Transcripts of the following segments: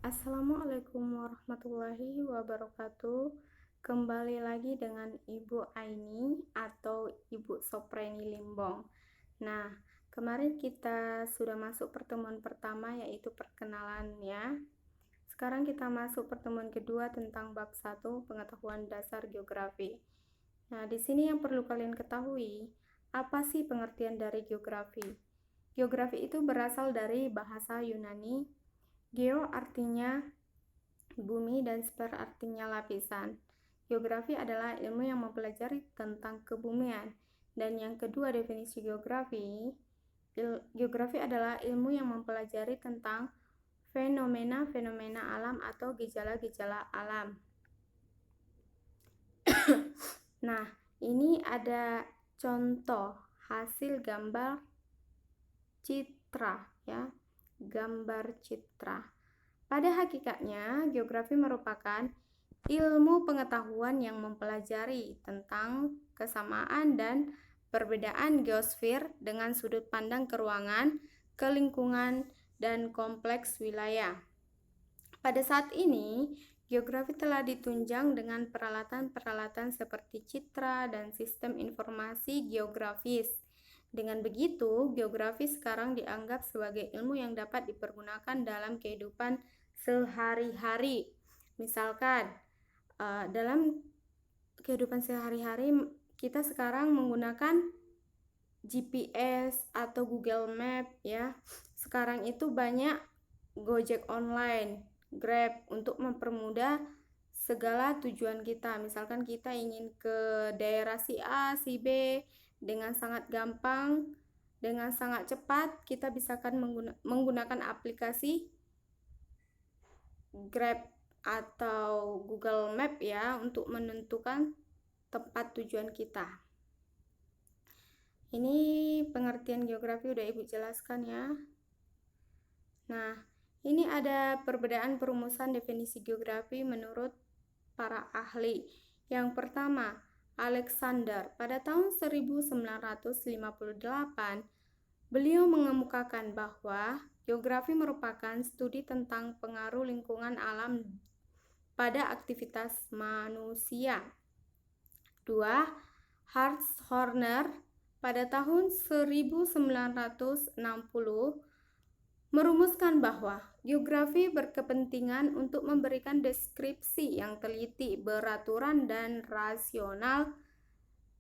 Assalamualaikum warahmatullahi wabarakatuh. Kembali lagi dengan Ibu Aini atau Ibu Sopreni Limbong. Nah, kemarin kita sudah masuk pertemuan pertama yaitu perkenalan ya. Sekarang kita masuk pertemuan kedua tentang bab 1 pengetahuan dasar geografi. Nah, di sini yang perlu kalian ketahui, apa sih pengertian dari geografi? Geografi itu berasal dari bahasa Yunani. Geo artinya bumi dan sfer artinya lapisan. Geografi adalah ilmu yang mempelajari tentang kebumian. Dan yang kedua definisi geografi adalah ilmu yang mempelajari tentang fenomena-fenomena alam atau gejala-gejala alam. Nah, ini ada contoh hasil gambar citra ya. Gambar citra. Pada hakikatnya, geografi merupakan ilmu pengetahuan yang mempelajari tentang kesamaan dan perbedaan geosfer dengan sudut pandang ke ruangan, ke lingkungan, dan kompleks wilayah. Pada saat ini, geografi telah ditunjang dengan peralatan-peralatan seperti citra dan sistem informasi geografis. Dengan begitu, geografi sekarang dianggap sebagai ilmu yang dapat dipergunakan dalam kehidupan sehari-hari. Misalkan, dalam kehidupan sehari-hari kita sekarang menggunakan GPS atau Google Map ya. Sekarang itu banyak Gojek online, Grab untuk mempermudah segala tujuan kita. Misalkan kita ingin ke daerah si A, si B dengan sangat gampang, dengan sangat cepat, kita bisa menggunakan aplikasi Grab atau Google Map ya untuk menentukan tempat tujuan kita. Ini pengertian geografi udah Ibu jelaskan ya. Nah, ini ada perbedaan perumusan definisi geografi menurut para ahli. Yang pertama, Alexander pada tahun 1958 beliau mengemukakan bahwa geografi merupakan studi tentang pengaruh lingkungan alam pada aktivitas manusia. 2. Hans Horner pada tahun 1960 merumuskan bahwa geografi berkepentingan untuk memberikan deskripsi yang teliti, beraturan, dan rasional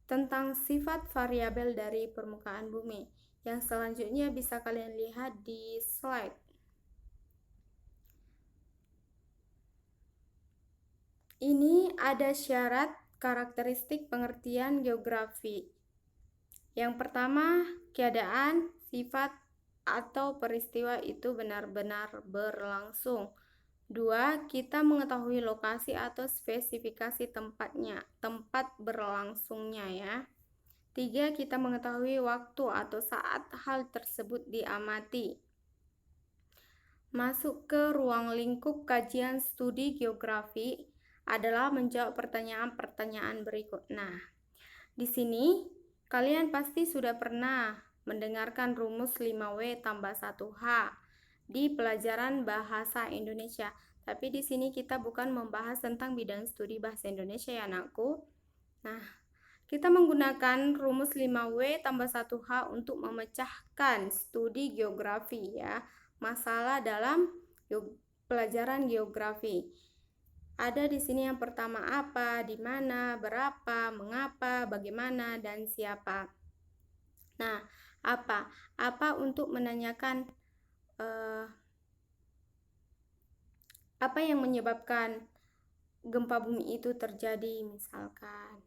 tentang sifat variabel dari permukaan bumi. Yang selanjutnya bisa kalian lihat di slide. Ini ada syarat karakteristik pengertian geografi. Yang pertama, keadaan, sifat, atau peristiwa itu benar-benar berlangsung. 2. Kita mengetahui lokasi atau spesifikasi tempatnya, tempat berlangsungnya ya. 3. Kita mengetahui waktu atau saat hal tersebut diamati. Masuk ke ruang lingkup kajian studi geografi adalah menjawab pertanyaan-pertanyaan berikut. Nah, di sini kalian pasti sudah pernah mendengarkan rumus 5W tambah 1H di pelajaran bahasa Indonesia. Tapi di sini kita bukan membahas tentang bidang studi bahasa Indonesia ya anakku. Nah, kita menggunakan rumus 5W tambah 1H untuk memecahkan studi geografi ya. Masalah dalam pelajaran geografi. Ada di sini yang pertama apa, di mana, berapa, mengapa, bagaimana, dan siapa. Nah, apa? Apa untuk menanyakan apa yang menyebabkan gempa bumi itu terjadi misalkan.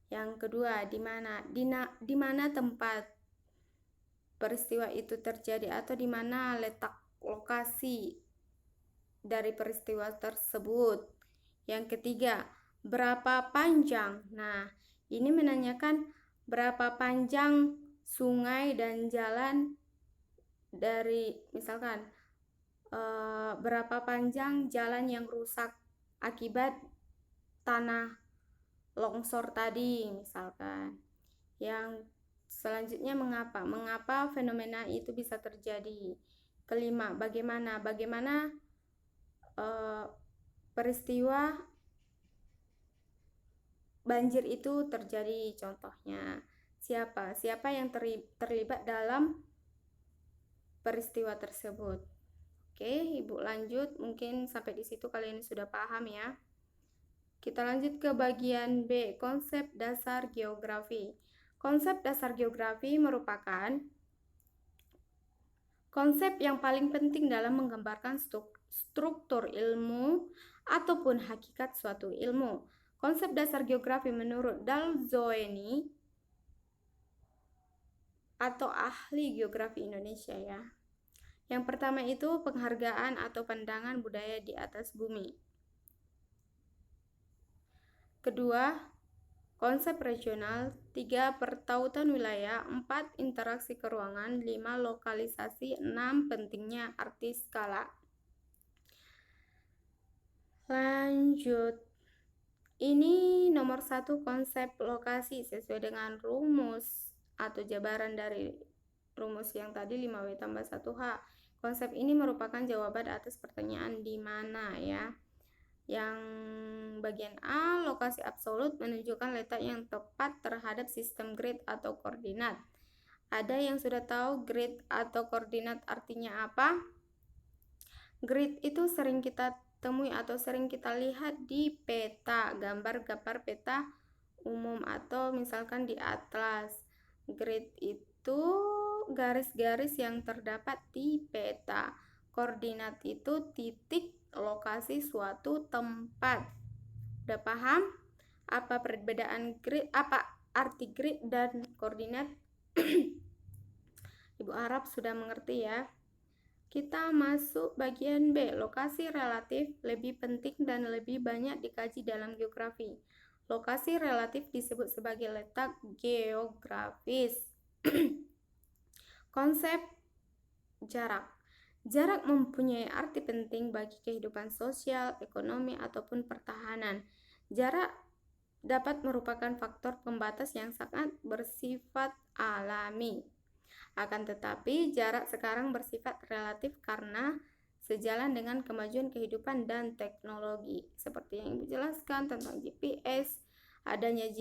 Yang kedua, di mana? Di mana tempat peristiwa itu terjadi atau di mana letak lokasi dari peristiwa tersebut. Yang ketiga, berapa panjang? Nah, ini menanyakan berapa panjang sungai dan jalan dari misalkan berapa panjang jalan yang rusak akibat tanah longsor tadi misalkan. Yang selanjutnya mengapa? Mengapa fenomena itu bisa terjadi? Kelima, bagaimana peristiwa banjir itu terjadi. Contohnya, siapa yang terlibat dalam peristiwa tersebut. Oke, Ibu lanjut. Mungkin sampai di situ kalian sudah paham ya. Kita lanjut ke bagian B, konsep dasar geografi. Konsep dasar geografi merupakan konsep yang paling penting dalam menggambarkan struktur ilmu ataupun hakikat suatu ilmu. Konsep dasar geografi menurut Dalzoeni atau ahli geografi Indonesia ya. Yang pertama itu penghargaan atau pandangan budaya di atas bumi. Kedua, konsep regional. 3, pertautan wilayah. 4, interaksi keruangan. 5, lokalisasi. 6, pentingnya arti skala. Lanjut. Ini nomor 1 konsep lokasi sesuai dengan rumus atau jabaran dari rumus yang tadi 5W tambah 1H. Konsep ini merupakan jawaban atas pertanyaan di mana ya. Yang bagian A, lokasi absolut menunjukkan letak yang tepat terhadap sistem grid atau koordinat. Ada yang sudah tahu grid atau koordinat artinya apa? Grid itu sering kita temui atau sering kita lihat di peta, gambar-gambar peta umum atau misalkan di atlas. Grid itu garis-garis yang terdapat di peta. Koordinat itu titik lokasi suatu tempat. Udah paham apa perbedaan grid, apa arti grid dan koordinat? Ibu harap sudah mengerti ya. Kita masuk bagian B, lokasi relatif lebih penting dan lebih banyak dikaji dalam geografi. Lokasi relatif disebut sebagai letak geografis. Konsep jarak. Jarak mempunyai arti penting bagi kehidupan sosial, ekonomi, ataupun pertahanan. Jarak dapat merupakan faktor pembatas yang sangat bersifat alami. Akan tetapi, jarak sekarang bersifat relatif karena sejalan dengan kemajuan kehidupan dan teknologi. Seperti yang Ibu jelaskan tentang GPS, adanya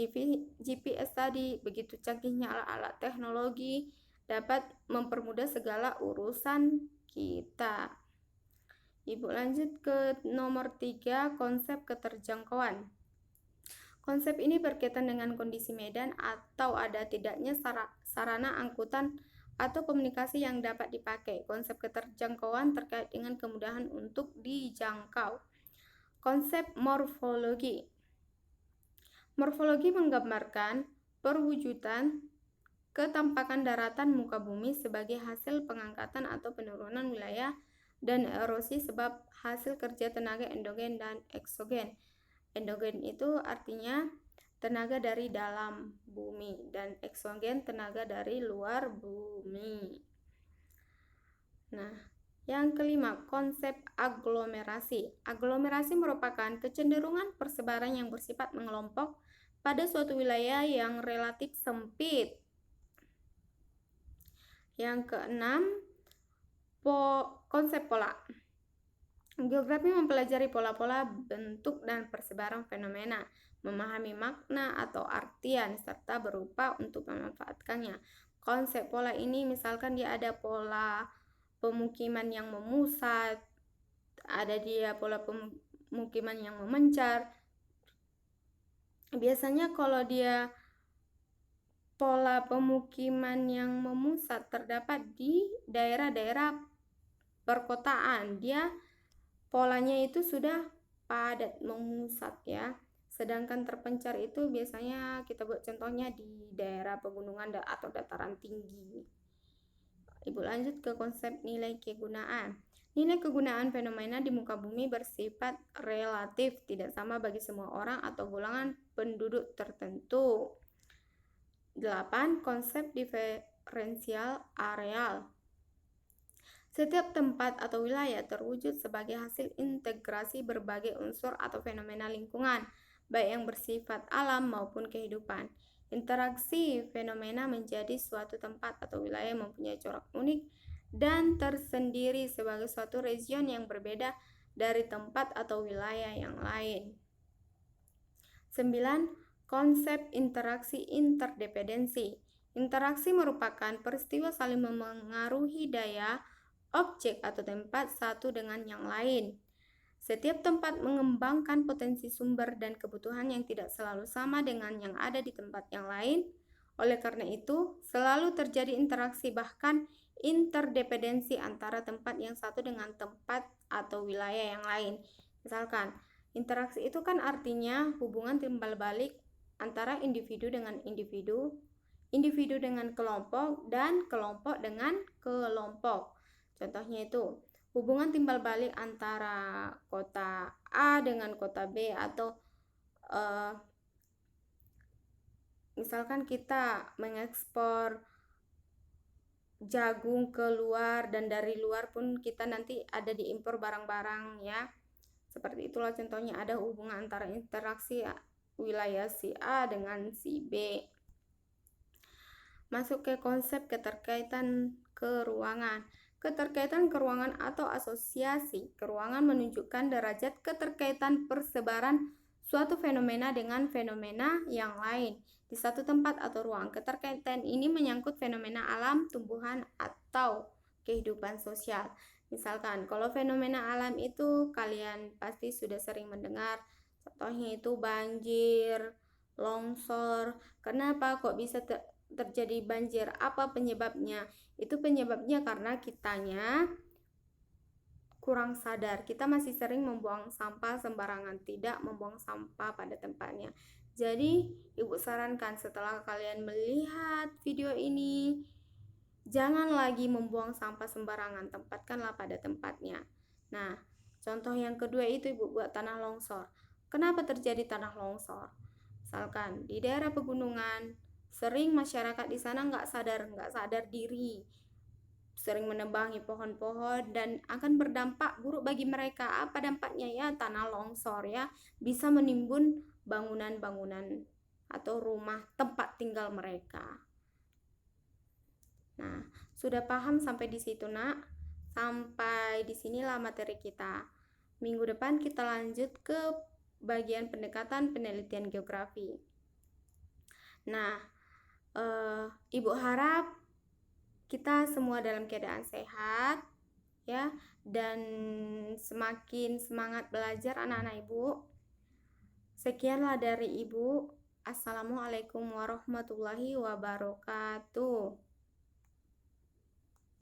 GPS tadi, begitu canggihnya alat-alat teknologi, dapat mempermudah segala urusan kita. Ibu lanjut ke nomor 3, konsep keterjangkauan. Konsep ini berkaitan dengan kondisi medan atau ada tidaknya sarana angkutan atau komunikasi yang dapat dipakai. Konsep keterjangkauan terkait dengan kemudahan untuk dijangkau. Konsep morfologi. Morfologi menggambarkan perwujudan ketampakan daratan muka bumi sebagai hasil pengangkatan atau penurunan wilayah dan erosi sebab hasil kerja tenaga endogen dan eksogen. Endogen itu artinya tenaga dari dalam bumi dan eksogen tenaga dari luar bumi. Nah, yang kelima, konsep aglomerasi. Aglomerasi merupakan kecenderungan persebaran yang bersifat mengelompok pada suatu wilayah yang relatif sempit. Yang keenam, konsep pola. Geografi mempelajari pola-pola bentuk dan persebaran fenomena, memahami makna atau artian, serta berupaya untuk memanfaatkannya. Konsep pola ini misalkan dia ada pola pemukiman yang memusat, ada dia pola pemukiman yang memencar. Biasanya kalau dia pola pemukiman yang memusat terdapat di daerah-daerah perkotaan, dia polanya itu sudah padat memusat ya. Sedangkan terpencar itu biasanya kita buat contohnya di daerah pegunungan atau dataran tinggi. Ibu lanjut ke konsep nilai kegunaan. Nilai kegunaan fenomena di muka bumi bersifat relatif, tidak sama bagi semua orang atau golongan penduduk tertentu. 8. Konsep diferensial areal. Setiap tempat atau wilayah terwujud sebagai hasil integrasi berbagai unsur atau fenomena lingkungan, baik yang bersifat alam maupun kehidupan. Interaksi fenomena menjadi suatu tempat atau wilayah mempunyai corak unik dan tersendiri sebagai suatu region yang berbeda dari tempat atau wilayah yang lain. 9. Konsep interaksi interdependensi. Interaksi merupakan peristiwa saling memengaruhi daya objek atau tempat satu dengan yang lain. Setiap tempat mengembangkan potensi sumber dan kebutuhan yang tidak selalu sama dengan yang ada di tempat yang lain. Oleh karena itu, selalu terjadi interaksi bahkan interdependensi antara tempat yang satu dengan tempat atau wilayah yang lain. Misalkan, interaksi itu kan artinya hubungan timbal balik antara individu dengan individu, individu dengan kelompok, dan kelompok dengan kelompok. Contohnya itu, hubungan timbal balik antara kota A dengan kota B, atau misalkan kita mengekspor jagung keluar dan dari luar pun kita nanti ada diimpor barang-barang ya. Seperti itulah contohnya, ada hubungan antara interaksi wilayah si A dengan si B. Masuk ke konsep keterkaitan keruangan. Keterkaitan keruangan atau asosiasi keruangan menunjukkan derajat keterkaitan persebaran suatu fenomena dengan fenomena yang lain di satu tempat atau ruang. Keterkaitan ini menyangkut fenomena alam, tumbuhan, atau kehidupan sosial. Misalkan, kalau fenomena alam itu kalian pasti sudah sering mendengar, contohnya itu banjir, longsor. Kenapa kok bisa terjadi banjir? Apa penyebabnya? Itu penyebabnya karena kitanya kurang sadar. Kita masih sering membuang sampah sembarangan, tidak membuang sampah pada tempatnya. Jadi, Ibu sarankan setelah kalian melihat video ini, jangan lagi membuang sampah sembarangan, tempatkanlah pada tempatnya. Nah, contoh yang kedua itu Ibu buat tanah longsor. Kenapa terjadi tanah longsor? Misalkan di daerah pegunungan, sering masyarakat di sana nggak sadar diri, sering menebangi pohon-pohon dan akan berdampak buruk bagi mereka. Apa dampaknya ya? Tanah longsor ya, bisa menimbun bangunan-bangunan atau rumah tempat tinggal mereka. Nah, sudah paham sampai di situ, Nak? Sampai di sinilah materi kita. Minggu depan kita lanjut ke bagian pendekatan penelitian geografi. Nah, Ibu harap kita semua dalam keadaan sehat ya, dan semakin semangat belajar anak-anak Ibu. Sekianlah dari Ibu. Assalamualaikum warahmatullahi wabarakatuh.